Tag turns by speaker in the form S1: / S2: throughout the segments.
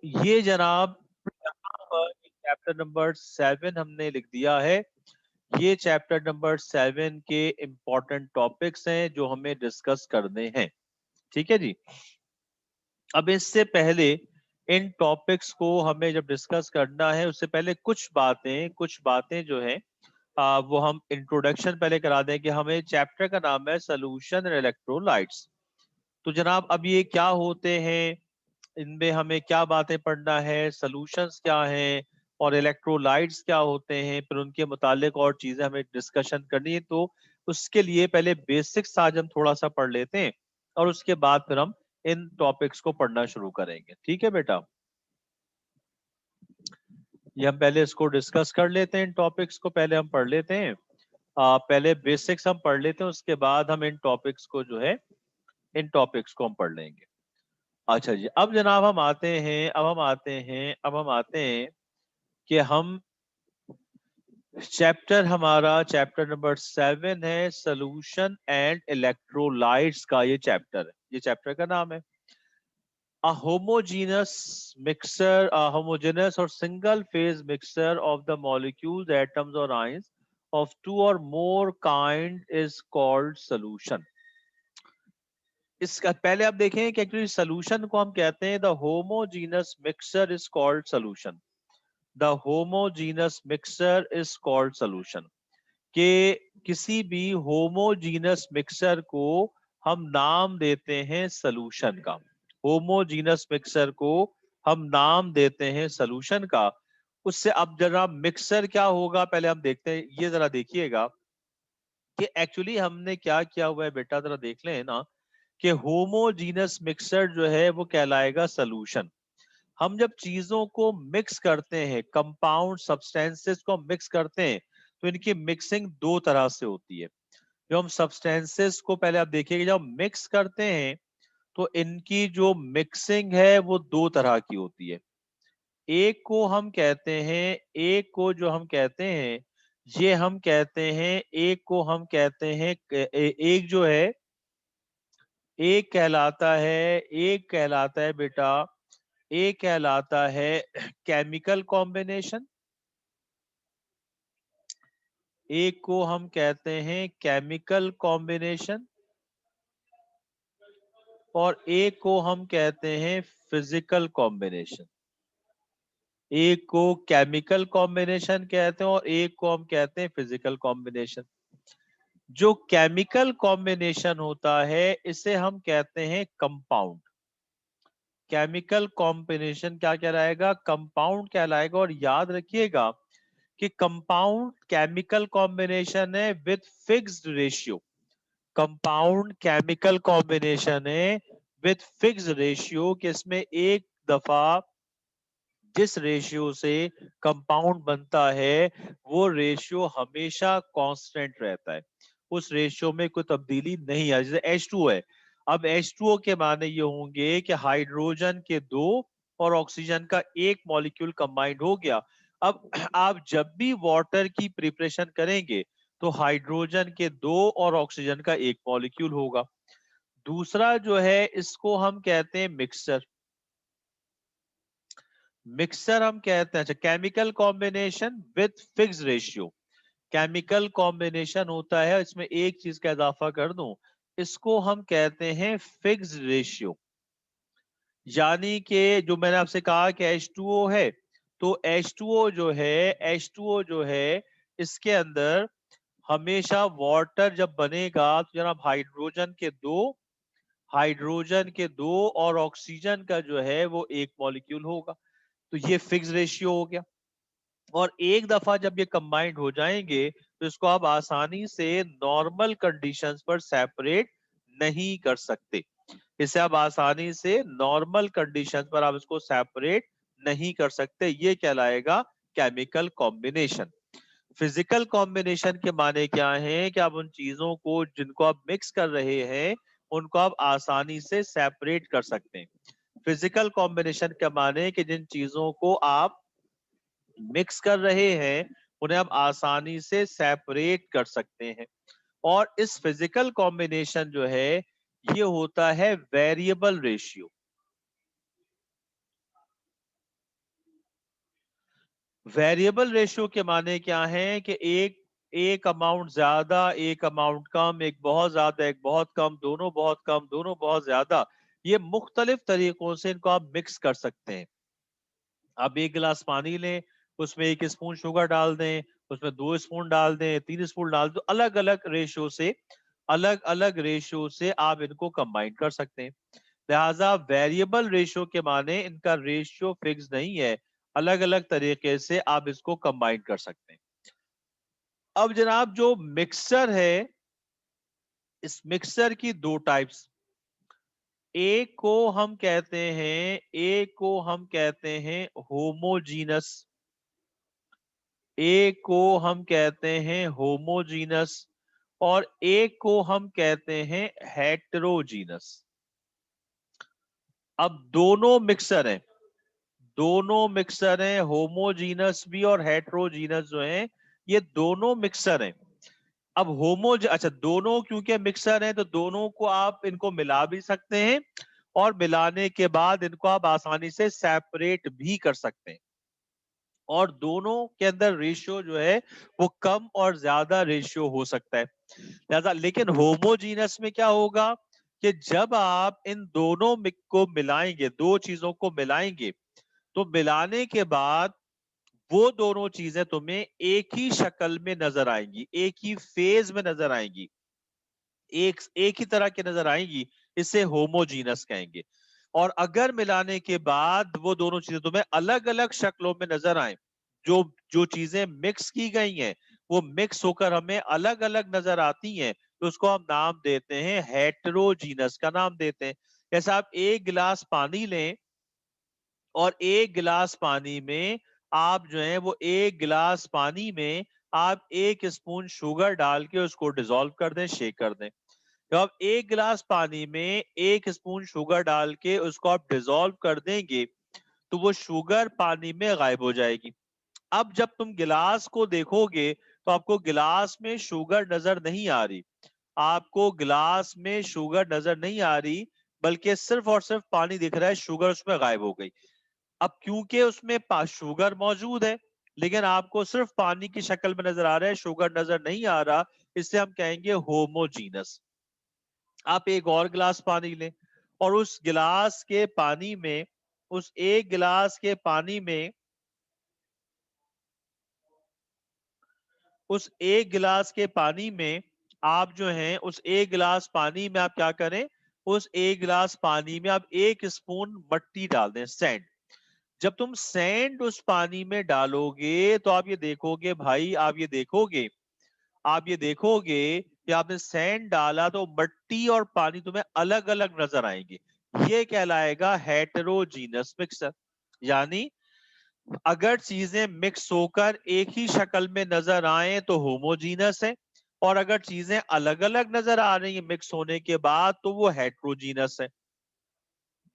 S1: ये जनाब यहाँ पर चैप्टर नंबर 7 हमने लिख दिया है। ये चैप्टर नंबर 7 के इम्पोर्टेंट टॉपिक्स हैं जो हमें डिस्कस करने हैं। ठीक है जी। अब इससे पहले इन टॉपिक्स को हमें जब डिस्कस करना है उससे पहले कुछ बातें जो हैं वो हम इंट्रोडक्शन पहले करा दें कि हमें चैप्टर का नाम है सोल्यूशन इलेक्ट्रोलाइट्स। तो जनाब अब ये क्या होते हैं, इनमें हमें क्या बातें पढ़ना है, सॉल्यूशंस क्या हैं और इलेक्ट्रोलाइट्स क्या होते हैं, फिर उनके मुतालिक और चीजें हमें डिस्कशन करनी है। तो उसके लिए पहले बेसिक्स आज हम थोड़ा सा पढ़ लेते हैं और उसके बाद फिर हम इन टॉपिक्स को पढ़ना शुरू करेंगे। ठीक है बेटा, ये हम पहले इसको डिस्कस कर लेते हैं। इन टॉपिक्स को पहले हम पढ़ लेते हैं। पहले बेसिक्स हम पढ़ लेते हैं, उसके बाद हम इन टॉपिक्स को जो है इन टॉपिक्स को हम पढ़ लेंगे। अच्छा जी, अब जनाब हम आते हैं कि हम चैप्टर नंबर 7 है सोल्यूशन एंड इलेक्ट्रोलाइट्स का। ये चैप्टर है, ये चैप्टर का नाम है a homogeneous or single phase mixture of the molecules, atoms or ions of two or more kind is called solution। इसका पहले आप देखें कि एक्चुअली सोल्यूशन को हम कहते हैं the homogeneous mixture is called solution. The homogeneous mixture is called solution के किसी भी होमोजीनस मिक्सचर को हम नाम देते हैं सोल्यूशन का। होमोजीनस मिक्सचर को हम नाम देते हैं सोल्यूशन का। उससे अब जरा मिक्सचर क्या होगा पहले हम देखते हैं। ये जरा देखिएगा कि एक्चुअली हमने क्या किया हुआ है बेटा, जरा देख लें ना कि होमोजीनस मिक्सचर जो है वो कहलाएगा सोल्यूशन। हम जब चीजों को मिक्स करते हैं, कंपाउंड सब्सटेंसेस को मिक्स करते हैं, तो इनकी मिक्सिंग दो तरह से होती है। जो हम सब्सटेंसेस को पहले आप देखिएगा, जब मिक्स करते हैं तो इनकी जो मिक्सिंग है वो दो तरह की होती है। एक को हम कहते हैं एक को जो हम कहते हैं ये हम कहते हैं एक को हम कहते हैं एक जो है एक कहलाता है बेटा, एक कहलाता है केमिकल कॉम्बिनेशन। एक को हम कहते हैं केमिकल कॉम्बिनेशन और एक को हम कहते हैं फिजिकल कॉम्बिनेशन। एक को केमिकल कॉम्बिनेशन कहते हैं और एक को हम कहते हैं फिजिकल कॉम्बिनेशन। जो केमिकल कॉम्बिनेशन होता है इसे हम कहते हैं कंपाउंड। केमिकल कॉम्बिनेशन क्या कहलाएगा, कंपाउंड कहलाएगा। और याद रखिएगा कि कंपाउंड केमिकल कॉम्बिनेशन है with fixed ratio. Compound chemical combination है विथ फिक्स्ड रेशियो कि इसमें एक दफा जिस रेशियो से कंपाउंड बनता है वो रेशियो हमेशा कांस्टेंट रहता है। उस रेशियो में कोई तब्दीली नहीं है। जैसे H2 है, अब H2O के माने ये होंगे कि हाइड्रोजन के दो और ऑक्सीजन का एक मॉलिक्यूल कंबाइंड हो गया। अब आप जब भी वाटर की प्रिपरेशन करेंगे तो हाइड्रोजन के दो और ऑक्सीजन का एक मॉलिक्यूल होगा। दूसरा जो है इसको हम कहते हैं मिक्सचर। मिक्सचर हम कहते हैं, अच्छा, chemical combination with fix ratio. Chemical combination होता है, इसमें एक चीज का इजाफा कर दूं, इसको हम कहते हैं फिक्स रेशियो। यानी कि जो मैंने आपसे कहा कि H2O है, तो H2O जो है इसके अंदर हमेशा वाटर जब बनेगा तो जनाब हाइड्रोजन के दो और ऑक्सीजन का जो है वो एक मॉलिक्यूल होगा। तो ये फिक्स रेशियो हो गया। और एक दफा जब ये कंबाइंड हो जाएंगे तो इसको आप आसानी से नॉर्मल कंडीशंस पर सेपरेट नहीं कर सकते। इसे आप आसानी से नॉर्मल कंडीशंस पर आप इसको सेपरेट नहीं कर सकते। ये कहलाएगा केमिकल कॉम्बिनेशन। फिजिकल कॉम्बिनेशन के माने क्या है कि आप उन चीजों को जिनको आप मिक्स कर रहे हैं उनको आप आसानी से सेपरेट कर सकते हैं। फिजिकल कॉम्बिनेशन के माने कि जिन चीजों को आप मिक्स कर रहे हैं उन्हें आप आसानी से सेपरेट कर सकते हैं। और इस फिजिकल कॉम्बिनेशन जो है ये होता है वेरिएबल रेशियो। वेरिएबल रेशियो के माने क्या है कि एक एक अमाउंट ज्यादा, एक अमाउंट कम, एक बहुत ज्यादा, एक बहुत कम, दोनों बहुत कम, दोनों बहुत ज्यादा, ये मुख्तलिफ तरीकों से इनको आप मिक्स कर सकते हैं। आप एक गिलास पानी लें, उसमें 1 स्पून शुगर डाल दें, उसमें 2 स्पून डाल दें, 3 स्पून डाल दो, अलग अलग रेशियो से, अलग अलग रेशियो से आप इनको कंबाइन कर सकते हैं। लिहाजा वेरिएबल रेशियो के माने इनका रेशियो फिक्स नहीं है, अलग अलग तरीके से आप इसको कंबाइन कर सकते हैं। अब जनाब जो मिक्सर है, इस मिक्सर की दो टाइप्स, एक को हम कहते हैं, एक को हम कहते हैं होमोजीनस, एक को हम कहते हैं होमोजीनस, और एक को हम कहते हैं हेटेरोजीनस। अब दोनों मिक्सर हैं, दोनों मिक्सर हैं, होमोजीनस भी और हेटेरोजीनस जो हैं, ये दोनों मिक्सर हैं। अब अच्छा, दोनों क्योंकि मिक्सर हैं तो दोनों को आप इनको मिला भी सकते हैं, और मिलाने के बाद इनको आप आसानी से सेपरेट भी कर सकते हैं, और दोनों के अंदर रेशियो जो है वो कम और ज्यादा रेशियो हो सकता है। लिहाजा लेकिन होमोजीनस में क्या होगा कि जब आप इन दोनों को मिलाएंगे, दो चीजों को मिलाएंगे, तो मिलाने के बाद वो दोनों चीजें तुम्हें एक ही शक्ल में नजर आएंगी, एक ही फेज में नजर आएंगी, एक एक ही तरह की नजर आएंगी, इसे होमोजीनस कहेंगे। और अगर मिलाने के बाद वो दोनों चीजें तुम्हें अलग अलग शक्लों में नजर आए, जो जो चीजें मिक्स की गई हैं वो मिक्स होकर हमें अलग अलग नजर आती हैं, तो उसको हम नाम देते हैं हेटेरोजीनस का नाम देते हैं। जैसे आप एक गिलास पानी लें, और एक गिलास पानी में आप जो है वो एक गिलास पानी में आप 1 स्पून शुगर डाल के उसको डिसॉल्व कर दें, शेक कर दें। जब आप एक गिलास पानी में 1 स्पून शुगर डाल के उसको आप डिसॉल्व कर देंगे, तो वो शुगर पानी में गायब हो जाएगी। अब जब तुम गिलास को देखोगे तो आपको गिलास में शुगर नजर नहीं आ रही, आपको गिलास में शुगर नजर नहीं आ रही, बल्कि सिर्फ और सिर्फ पानी दिख रहा है, शुगर उसमें गायब हो गई। अब क्योंकि उसमें शुगर मौजूद है, लेकिन आपको सिर्फ पानी की शक्ल में नजर आ रहा है, शुगर नजर नहीं आ रहा, इससे हम कहेंगे होमोजीनस। आप एक और गिलास पानी लें, और उस गिलास के पानी में, उस एक गिलास के पानी में, उस एक गिलास के पानी में आप जो हैं, उस एक गिलास पानी में आप क्या करें, उस एक गिलास पानी में आप 1 स्पून मट्टी डाल दें, सैंड। जब तुम सैंड उस पानी में डालोगे तो आप ये देखोगे भाई, आप ये देखोगे कि आपने सैंड डाला तो मट्टी और पानी तुम्हें अलग अलग नजर आएंगे। ये कहलाएगा हेटेरोजीनस मिक्सर। यानी अगर चीजें मिक्स होकर एक ही शक्ल में नजर आए तो होमोजीनस है, और अगर चीजें अलग अलग नजर आ रही हैं मिक्स होने के बाद तो वो हेटेरोजीनस है।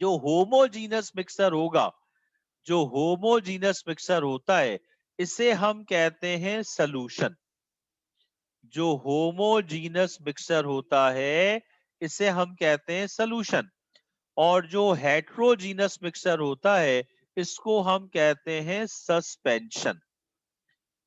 S1: जो होमोजीनस मिक्सर होगा, जो होमोजीनस मिक्सर होता है, इसे हम कहते हैं सॉल्यूशन। जो होमोजीनस मिक्सर होता है, इसे हम कहते हैं सॉल्यूशन। और जो हेटेरोजीनस मिक्सर होता है, इसको हम कहते हैं सस्पेंशन।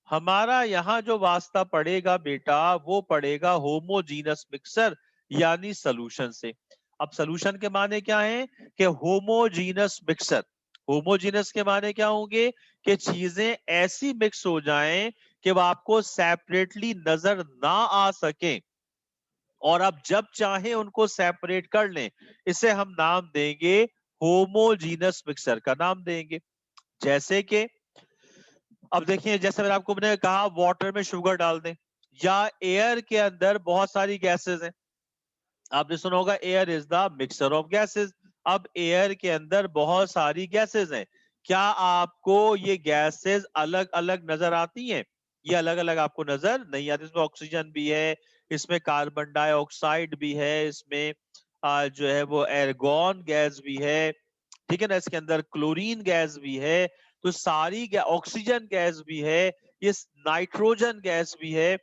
S1: हमारा यहाँ जो वास्ता पड़ेगा बेटा, वो पड़ेगा होमोजीनस मिक्सर यानी सॉल्यूशन से। अब सॉल्यूशन के माने क्या है कि होमोजीनस मिक्सर, होमोजीनस के माने क्या होंगे कि चीजें ऐसी मिक्स हो जाएं कि वो आपको सेपरेटली नजर ना आ सके, और आप जब चाहें उनको सेपरेट कर लें, इसे हम नाम देंगे होमोजीनस मिक्सर का नाम देंगे। जैसे कि अब देखिए, जैसे मैंने कहा वाटर में शुगर डाल दें, या एयर के अंदर बहुत सारी गैसेस हैं। आपने सुना होगा air is the mixer of gases. अब एयर के अंदर बहुत सारी गैसेस हैं, क्या आपको ये गैसेस अलग अलग नजर आती हैं? ये अलग अलग आपको नजर नहीं आती। इसमें ऑक्सीजन भी है, इसमें कार्बन डाइऑक्साइड भी है, इसमें जो है वो एर्गॉन गैस भी है, ठीक है ना, इसके अंदर क्लोरीन गैस भी है, तो सारी ऑक्सीजन गैस भी है, ये नाइट्रोजन गैस भी है,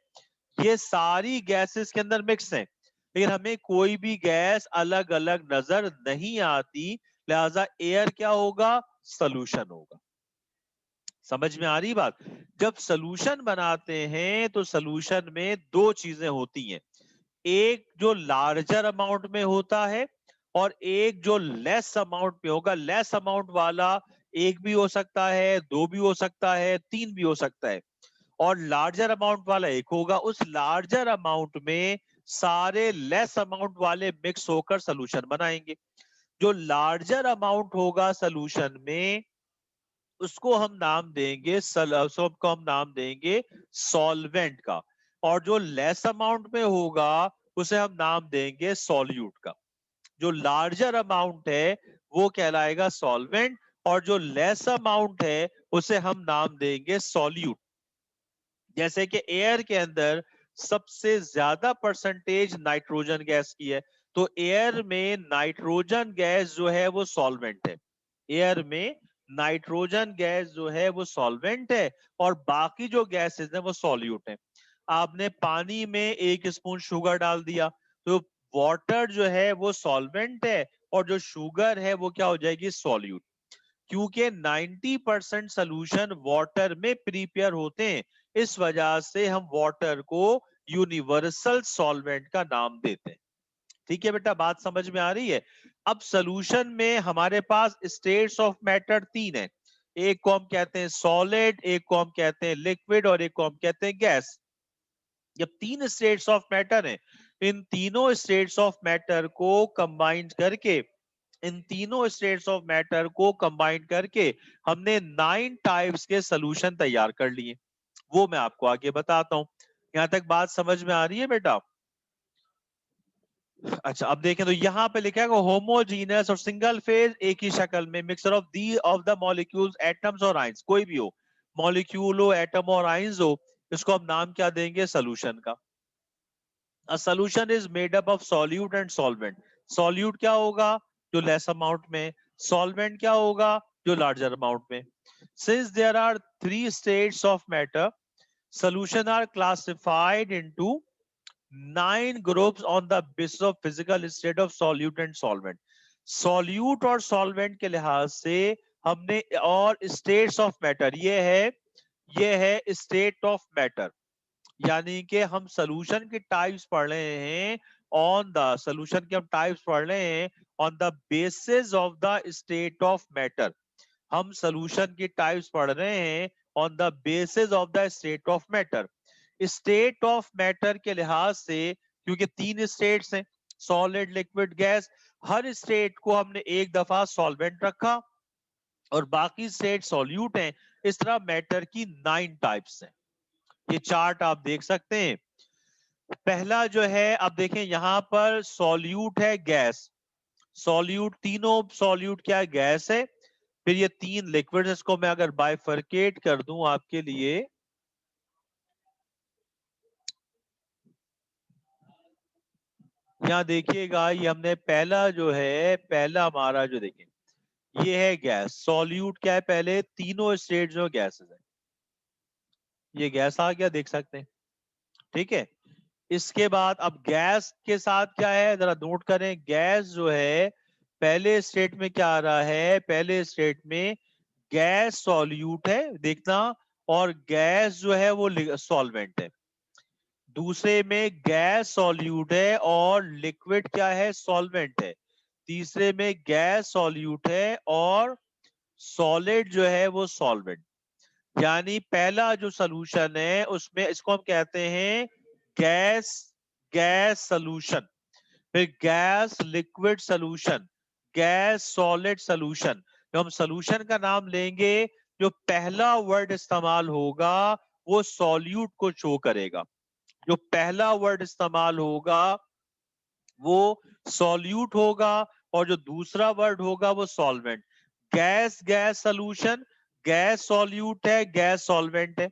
S1: ये सारी गैसेस के अंदर मिक्स है, लेकिन हमें कोई भी गैस अलग अलग नजर नहीं आती। लिहाजा एयर क्या होगा, सॉल्यूशन होगा। समझ में आ रही बात? जब सोल्यूशन बनाते हैं तो सोल्यूशन में दो चीजें होती हैं, एक जो लार्जर अमाउंट में होता है और एक जो लेस अमाउंट में होगा। लेस अमाउंट वाला एक भी हो सकता है, दो भी हो सकता है, तीन भी हो सकता है, और लार्जर अमाउंट वाला एक होगा। उस लार्जर अमाउंट में सारे लेस अमाउंट वाले मिक्स होकर सोल्यूशन बनाएंगे। जो लार्जर अमाउंट होगा सोल्यूशन में उसको हम नाम देंगे सबको हम नाम देंगे सॉल्वेंट का, और जो लेस अमाउंट में होगा उसे हम नाम देंगे सॉल्यूट का। जो लार्जर अमाउंट है वो कहलाएगा सॉल्वेंट, और जो लेस अमाउंट है उसे हम नाम देंगे सॉल्यूट। जैसे कि एयर के अंदर सबसे ज्यादा परसेंटेज नाइट्रोजन गैस की है, तो एयर में नाइट्रोजन गैस जो है वो सॉल्वेंट है। एयर में नाइट्रोजन गैस जो है वो सॉल्वेंट है, और बाकी जो गैसेस हैं वो सॉल्यूट हैं। आपने पानी में 1 स्पून शुगर डाल दिया तो वाटर जो है वो सॉल्वेंट है, और जो शुगर है वो क्या हो जाएगी, सॉल्यूट। क्योंकि 90% सोल्यूशन वाटर में प्रिपेयर होते हैं, इस वजह से हम वाटर को यूनिवर्सल सॉल्वेंट का नाम देते हैं। ठीक है बेटा, बात समझ में आ रही है? अब सोल्यूशन में हमारे पास स्टेट्स ऑफ मैटर तीन है। एक को हम कहते हैं सॉलिड, एक को हम कहते हैं लिक्विड, और एक को हम कहते हैं गैस। जब तीन स्टेट्स ऑफ मैटर हैं, इन तीनों स्टेट्स ऑफ मैटर को कंबाइन करके इन तीनों स्टेट्स ऑफ मैटर को कंबाइन करके हमने 9 टाइप्स के सोल्यूशन तैयार कर लिए। वो मैं आपको आगे बताता हूं। यहां तक बात समझ में आ रही है बेटा? अच्छा, अब देखें तो यहाँ पे लिखा है होमोजीनस और सिंगल फेज एक ही शक्ल में mixture of the molecules atoms और आयंस, कोई भी हो, मॉलिक्यूल हो, एटम और आयंस हो, इसको हम नाम क्या देंगे, सोल्यूशन का। A solution is made up of solute and solvent. Solute क्या होगा, जो लेस अमाउंट में, solvent क्या होगा, जो लार्जर अमाउंट में। Since there are 3 states of matter, solution are classified into 9 groups on the basis of physical state of solute and solvent. Solute और solvent के लिहाज से हमने, और states of matter ये है state of matter, यानी कि हम सोल्यूशन की टाइप्स पढ़ रहे हैं, ऑन द सोल्यूशन के हम टाइप्स पढ़ रहे हैं on the basis of the state of matter. हम सोल्यूशन की टाइप्स पढ़ रहे हैं on the basis of the state of matter. State of matter के लिहाज से, क्योंकि 3 स्टेट्स हैं, सॉलिड, लिक्विड, गैस, हर स्टेट को हमने एक दफा सॉल्वेंट रखा और बाकी स्टेट सॉल्यूट हैं। इस तरह मैटर की 9 टाइप्स हैं। ये चार्ट आप देख सकते हैं। पहला जो है, अब देखें यहां पर सॉल्यूट है, गैस, सॉल्यूट, तीनों सॉल्यूट क्या है, गैस है। फिर ये 3 लिक्विड, इसको मैं अगर बाइफरकेट कर दूं आपके लिए, यहाँ देखिएगा, ये हमने पहला जो है, पहला हमारा जो देखें ये है गैस। सॉल्यूट क्या है, पहले तीनों स्टेट जो गैसेस है, ये गैस आ गया, देख सकते हैं। ठीक है, इसके बाद अब गैस के साथ क्या है, जरा नोट करें। गैस जो है पहले स्टेट में क्या आ रहा है, पहले स्टेट में गैस सॉल्यूट है, देखना, और गैस जो है वो सॉल्वेंट है। दूसरे में गैस सॉल्यूट है और लिक्विड क्या है, सॉल्वेंट है। तीसरे में गैस सॉल्यूट है और सॉलिड जो है वो सॉल्वेंट। यानी पहला जो सोल्यूशन है उसमें, इसको हम कहते हैं गैस गैस सोल्यूशन, फिर gas liquid solution, gas solid solution. तो हम सोल्यूशन का नाम लेंगे, जो पहला वर्ड इस्तेमाल होगा वो सॉल्यूट को शो करेगा। जो पहला वर्ड इस्तेमाल होगा वो सॉल्यूट होगा, और जो दूसरा वर्ड होगा वो solvent. Gas gas solution, gas solute है, गैस सॉल्वेंट है।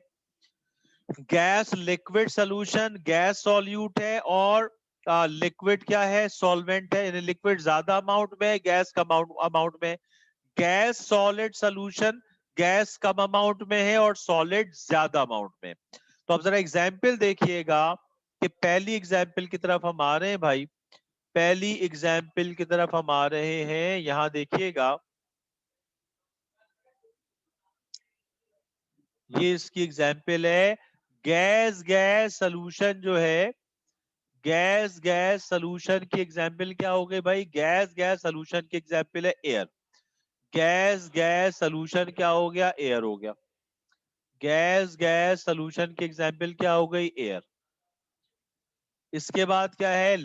S1: Gas liquid solution, gas solute है, और लिक्विड क्या है, सॉल्वेंट है। यानी लिक्विड ज्यादा अमाउंट में, गैस कम अमाउंट में। गैस सॉलिड सोल्यूशन, गैस कम अमाउंट में है और सॉलिड ज्यादा अमाउंट में। तो अब जरा एग्जाम्पल देखिएगा कि पहली एग्जाम्पल की तरफ हम आ रहे हैं भाई, पहली एग्जाम्पल की तरफ हम आ रहे हैं। यहां देखिएगा, ये इसकी एग्जाम्पल है। गैस गैस सोल्यूशन जो है, गैस गैस सोल्यूशन की एग्जाम्पल क्या हो गई भाई? गैस गैस सोल्यूशन की एग्जाम्पल है एयर। गैस गैस सोल्यूशन क्या हो गया? एयर हो गया। गैस गैस सोल्यूशन की एग्जाम्पल क्या हो गई? एयर। इसके बाद क्या है?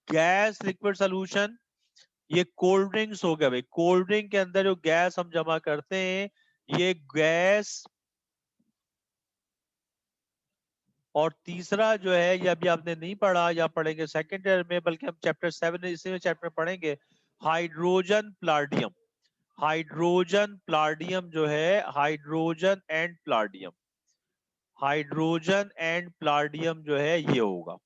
S1: गैस लिक्विड सोल्यूशन, ये कोल्ड ड्रिंक्स हो गया भाई। कोल्ड ड्रिंक के अंदर जो गैस हम जमा करते हैं, ये गैस। और तीसरा जो है, ये अभी आपने नहीं पढ़ा या पढ़ेंगे सेकेंड ईयर में, बल्कि हम चैप्टर 7 इसी में चैप्टर पढ़ेंगे, हाइड्रोजन प्लाडियम। हाइड्रोजन प्लाडियम जो है, hydrogen and palladium, hydrogen and palladium जो है ये होगा।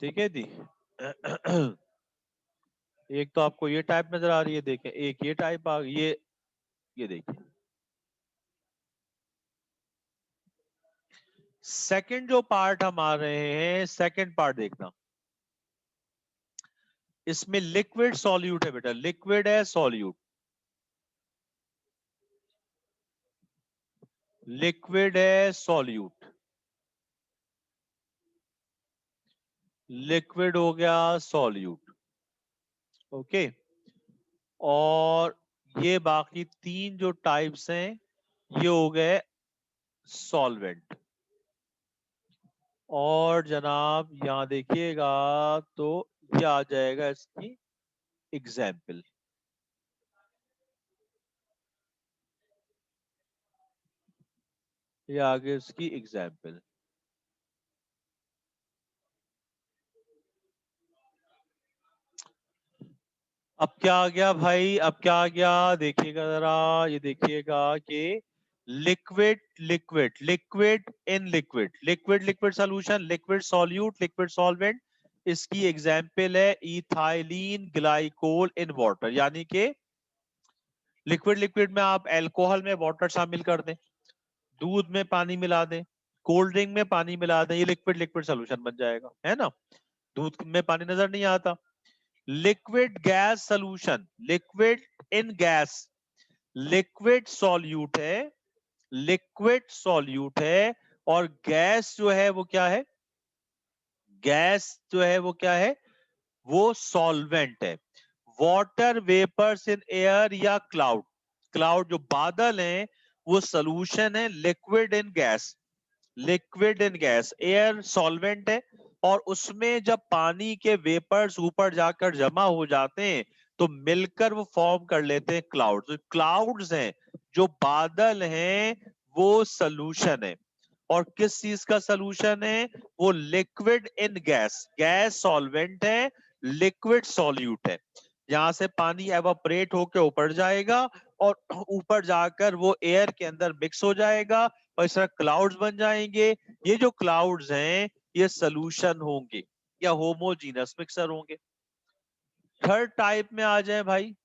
S1: ठीक है जी। एक तो आपको ये टाइप नजर आ रही है, देखें, एक ये टाइप आ ये देखिए। सेकंड जो पार्ट हम आ रहे हैं, सेकंड पार्ट देखना। इसमें लिक्विड सॉल्यूट है बेटा, लिक्विड है सॉल्यूट। लिक्विड है सॉल्यूट। लिक्विड हो गया सॉल्यूट। ओके। और ये बाकी तीन जो टाइप्स हैं, ये हो गए सॉल्वेंट। और जनाब यहां देखिएगा तो ये आ जाएगा इसकी एग्जाम्पल। ये आगे इसकी एग्जाम्पल। अब क्या आ गया भाई? अब क्या आ गया? देखिएगा जरा, ये देखिएगा कि liquid liquid liquid in liquid, liquid liquid solution, liquid solute, liquid solvent. इसकी एग्जाम्पल है इथाइलिन ग्लाइकोल इन वाटर। यानी कि लिक्विड लिक्विड में आप अल्कोहल में वाटर शामिल कर दें, दूध में पानी मिला दें, कोल्ड ड्रिंक में पानी मिला दें, ये लिक्विड लिक्विड सोल्यूशन बन जाएगा, है ना? दूध में पानी नजर नहीं आता। Liquid gas solution, liquid in gas, liquid solute है, लिक्विड सॉल्यूट है। और गैस जो है वो क्या है? गैस जो है वो क्या है? वो सॉल्वेंट है। वाटर वेपर्स इन एयर या क्लाउड, क्लाउड जो बादल हैं वो सोल्यूशन है। Liquid in gas, liquid in gas, air solvent है। और उसमें जब पानी के वेपर्स ऊपर जाकर जमा हो जाते हैं तो मिलकर वो फॉर्म कर लेते हैं क्लाउड्स। क्लाउड्स हैं, जो बादल हैं, वो सोल्यूशन है। और किस चीज का सोल्यूशन है? वो liquid in gas, gas solvent है, लिक्विड सॉल्यूट है। यहां से पानी एवापरेट होकर ऊपर जाएगा और ऊपर जाकर वो एयर के अंदर मिक्स हो जाएगा और इस तरह क्लाउड्स बन जाएंगे। ये जो क्लाउड्स हैं ये सोल्यूशन होंगे या होमोजीनस मिक्सर होंगे। थर्ड टाइप में आ जाए भाई।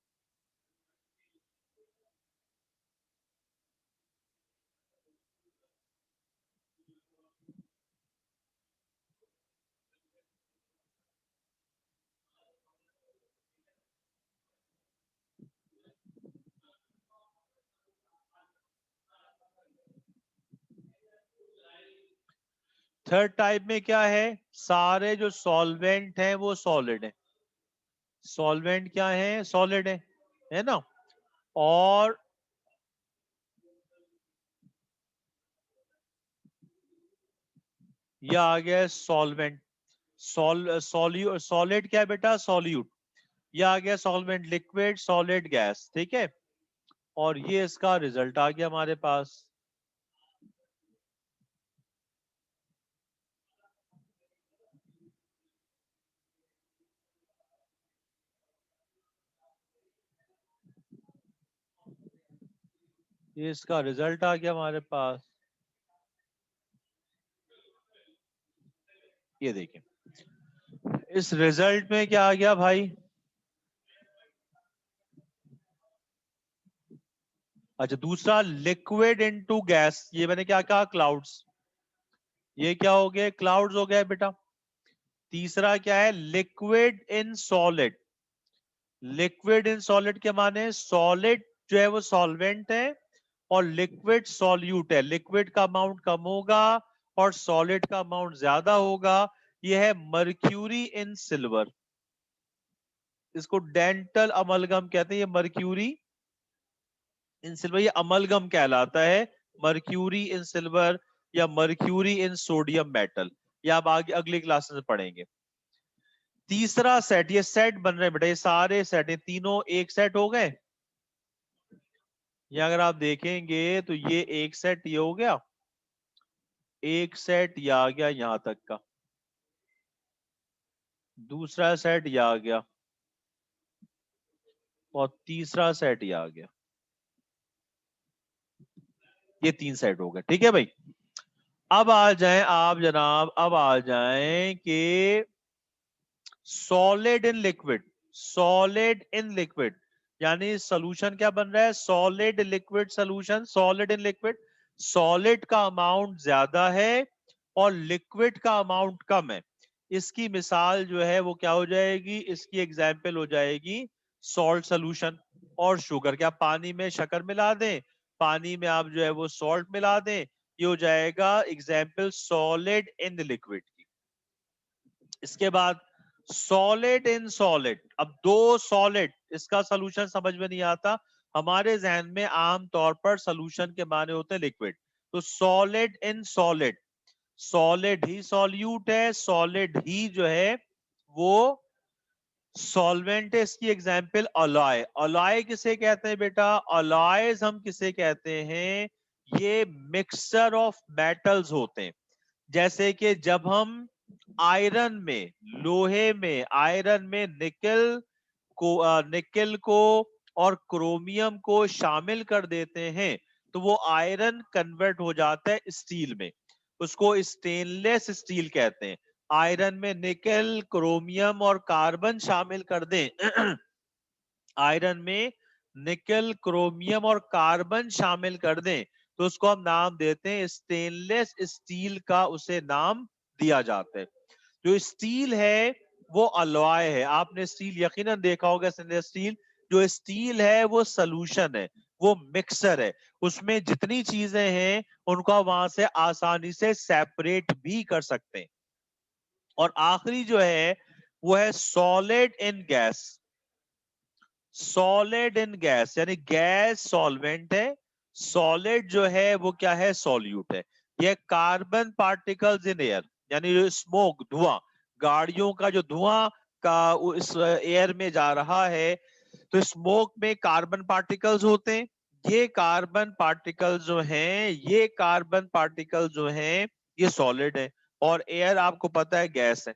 S1: थर्ड टाइप में क्या है? सारे जो सॉल्वेंट हैं वो सॉलिड है। सॉल्वेंट क्या है? सॉलिड है ना? और ये आ गया सॉल्वेंट। सॉलिड क्या है बेटा? सॉल्यूट। ये आ गया सॉल्वेंट, लिक्विड सॉलिड गैस, ठीक है। और ये इसका रिजल्ट आ गया हमारे पास। ये इसका रिजल्ट आ गया हमारे पास। ये देखिए, इस रिजल्ट में क्या आ गया भाई? अच्छा, दूसरा लिक्विड इनटू गैस, ये मैंने क्या कहा? क्लाउड्स। ये क्या हो गया? क्लाउड्स हो गया बेटा। तीसरा क्या है, liquid in solid. Liquid in solid के माने सॉलिड जो है वो सॉल्वेंट है और लिक्विड सॉल्यूट है। लिक्विड का अमाउंट कम होगा और सॉलिड का अमाउंट ज्यादा होगा। यह है मर्क्यूरी इन सिल्वर। इसको डेंटल अमलगम कहते हैं। ये मर्क्यूरी इन सिल्वर ये अमलगम कहलाता है। मर्क्यूरी इन सिल्वर या मर्क्यूरी इन सोडियम मेटल। ये आप आगे अगली क्लास में पढ़ेंगे। तीसरा सेट, ये सेट बन रहे हैं बेटा, ये सारे सेट, ये तीनों एक सेट हो गए। ये अगर आप देखेंगे तो ये एक सेट ये हो गया, एक सेट ये आ गया यहां तक का, दूसरा सेट ये आ गया और तीसरा सेट ये आ गया। ये तीन सेट हो गए, ठीक है भाई। अब आ जाएं आप जनाब, अब आ जाएं कि solid in liquid. Solid in liquid यानी सॉल्यूशन क्या बन रहा है, solid liquid solution. Solid in liquid, solid का अमाउंट ज्यादा है और लिक्विड का अमाउंट कम है। इसकी मिसाल जो है वो क्या हो जाएगी, इसकी एग्जाम्पल हो जाएगी सॉल्ट सॉल्यूशन और शुगर। क्या पानी में शक्कर मिला दें, पानी में आप जो है वो सॉल्ट मिला दें, ये हो जाएगा एग्जाम्पल सॉलिड इन लिक्विड की। इसके बाद सॉलिड इन सॉलिड। अब दो सॉलिड, इसका सॉल्यूशन समझ में नहीं आता। हमारे जहन में आम तौर पर सॉल्यूशन के माने होते हैं लिक्विड। तो solid in solid, solid he solute है, सॉलिड ही जो है वो सॉल्वेंट है। इसकी एग्जाम्पल अलॉय। अलॉय किसे कहते हैं बेटा, अलॉयज हम किसे कहते हैं, ये मिक्सचर ऑफ मेटल्स होते हैं। जैसे कि जब हम आयरन में, लोहे में, आयरन में निकल को और क्रोमियम को शामिल कर देते हैं तो वो आयरन कन्वर्ट हो जाता है स्टील में। उसको स्टेनलेस स्टील कहते हैं। आयरन में निकल, क्रोमियम और कार्बन शामिल कर दें आयरन में निकल, क्रोमियम और कार्बन शामिल कर दें तो उसको हम नाम देते हैं स्टेनलेस स्टील का, उसे नाम दिया जाता है। जो स्टील है वो अलॉय है। आपने स्टील यकीनन देखा होगा, स्टेनलेस स्टील। जो स्टील है वो सॉल्यूशन है, वो मिक्सर है। उसमें जितनी चीजें हैं उनको आप वहां से आसानी से सेपरेट भी कर सकते हैं। और आखिरी जो है वो है solid in gas. Solid in gas यानी गैस सॉल्वेंट है, सॉलिड जो है वो क्या है, सॉल्यूट है। यह कार्बन पार्टिकल्स इन एयर यानी स्मोक, धुआं, गाड़ियों का जो धुआं का इस एयर में जा रहा है तो स्मोक में कार्बन पार्टिकल्स होते हैं। ये कार्बन पार्टिकल्स जो हैं, ये कार्बन पार्टिकल्स जो हैं ये सॉलिड है और एयर आपको पता है गैस है।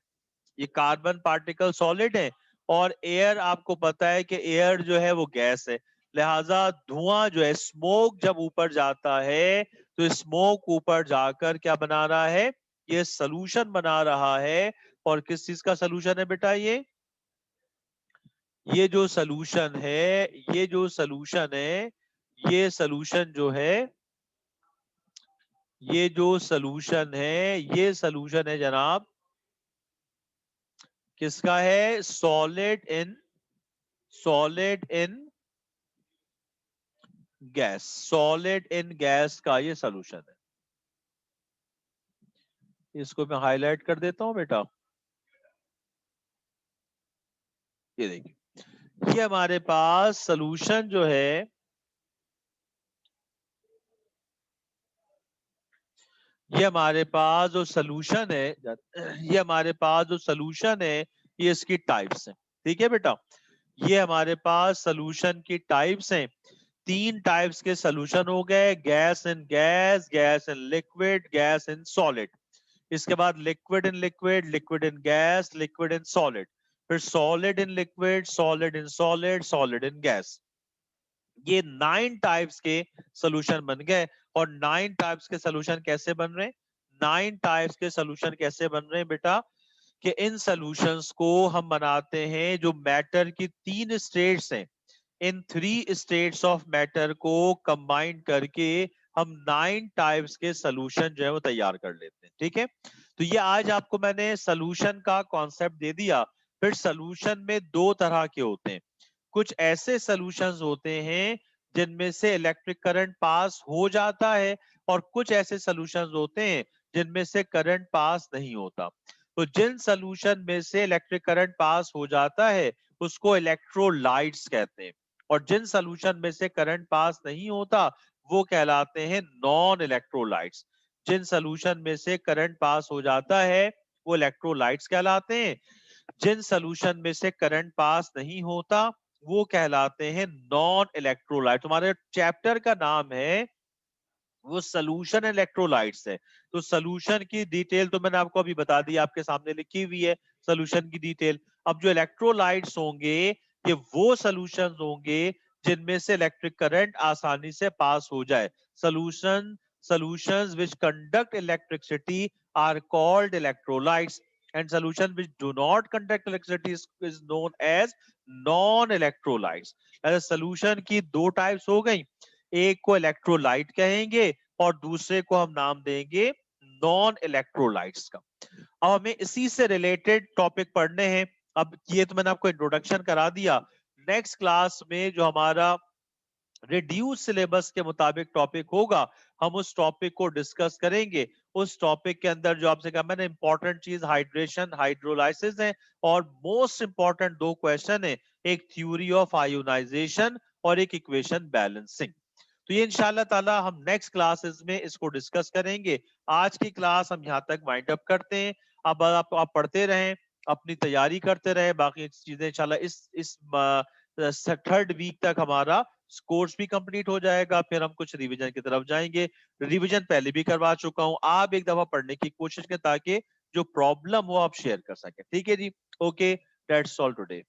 S1: ये कार्बन पार्टिकल सॉलिड है और एयर आपको पता है कि एयर जो है वो गैस है। लिहाजा धुआं जो है, स्मोक जब ऊपर जाता है तो स्मोक ऊपर जाकर क्या बना रहा है, ये सॉल्यूशन बना रहा है। और किस चीज का सॉल्यूशन है बेटा, ये जो सॉल्यूशन है, ये जो सॉल्यूशन है, ये सॉल्यूशन जो है, ये जो सॉल्यूशन है, ये सॉल्यूशन है जनाब किसका है, solid in gas. Solid in gas का ये सॉल्यूशन है। इसको मैं हाईलाइट कर देता हूं बेटा। ये देखिए, ये हमारे पास सॉल्यूशन जो है, ये हमारे पास जो सॉल्यूशन है, ये हमारे पास जो सॉल्यूशन है, ये इसकी टाइप्स हैं। ठीक है बेटा, ये हमारे पास सॉल्यूशन की टाइप्स हैं। तीन टाइप्स के सॉल्यूशन हो गए, gas in gas, gas in liquid, gas in solid. इसके बाद liquid in liquid, liquid in gas, liquid in solid, फिर solid in liquid, solid in solid, solid in gas. ये 9 टाइप्स के सॉल्यूशन बन गए। और 9 टाइप्स के सॉल्यूशन कैसे बन रहे हैं, 9 टाइप्स के सॉल्यूशन कैसे बन रहे हैं बेटा, कि इन सॉल्यूशंस को हम बनाते हैं जो मैटर की 3 स्टेट्स हैं, इन 3 स्टेट्स ऑफ मैटर को कंबाइन करके हम 9 टाइप्स के सॉल्यूशन जो है वो तैयार कर लेते हैं। ठीक है, तो ये आज आपको मैंने सोल्यूशन का कॉन्सेप्ट दे दिया। फिर सोल्यूशन में दो तरह के होते हैं। कुछ ऐसे सॉल्यूशंस होते हैं जिनमें से इलेक्ट्रिक करंट पास हो जाता है, और कुछ ऐसे सॉल्यूशंस होते हैं जिनमें से करंट पास नहीं होता। तो जिन सॉल्यूशन में से इलेक्ट्रिक करंट पास हो जाता है उसको इलेक्ट्रोलाइट्स कहते हैं, और जिन सॉल्यूशन में से करंट पास नहीं होता वो कहलाते हैं नॉन इलेक्ट्रोलाइट्स। जिन सॉल्यूशन में से करंट पास हो जाता है वो इलेक्ट्रोलाइट्स कहलाते हैं, जिन सॉल्यूशन में से करंट पास नहीं होता वो कहलाते हैं नॉन इलेक्ट्रोलाइट। तुम्हारे चैप्टर का नाम है वो सोल्यूशन इलेक्ट्रोलाइट्स है। तो सोल्यूशन की डिटेल तो मैंने आपको अभी बता दी, आपके सामने लिखी हुई है सोल्यूशन की डिटेल। अब जो इलेक्ट्रोलाइट्स होंगे ये वो सोल्यूशन होंगे जिनमें से इलेक्ट्रिक करंट आसानी से पास हो जाए। Solution solutions which conduct electricity are called electrolytes, and solution which do not conduct electricity is known as non electrolytes। Solution की दो टाइप्स हो गई, एक को इलेक्ट्रोलाइट कहेंगे और दूसरे को हम नाम देंगे नॉन इलेक्ट्रोलाइट्स का। अब हमें इसी से रिलेटेड टॉपिक पढ़ने हैं। अब ये तो मैंने आपको इंट्रोडक्शन करा दिया। नेक्स्ट क्लास में जो हमारा रिड्यूस सिलेबस के मुताबिक टॉपिक होगा हम उस टॉपिक को डिस्कस करेंगे। उस टॉपिक के अंदर जो आपसे कहा मैंने इंपॉर्टेंट चीज हाइड्रेशन हाइड्रोलाइसिस है, और मोस्ट इंपॉर्टेंट दो क्वेश्चन है, एक थ्योरी ऑफ आयोनाइजेशन और एक इक्वेशन बैलेंसिंग। तो ये इंशाल्लाह ताला हम नेक्स्ट क्लासेस में इसको डिस्कस करेंगे। आज की क्लास हम यहाँ तक वाइंड अप करते हैं। अब आप पढ़ते रहें, अपनी तैयारी करते रहें, बाकी चीजें इंशाल्लाह इस थर्ड वीक तक हमारा कोर्स भी कंप्लीट हो जाएगा। फिर हम कुछ रिवीजन की तरफ जाएंगे। रिवीजन पहले भी करवा चुका हूँ, आप एक दफा पढ़ने की कोशिश करें ताकि जो प्रॉब्लम हो आप शेयर कर सकें। ठीक है जी, ओके, दैट्स ऑल टुडे।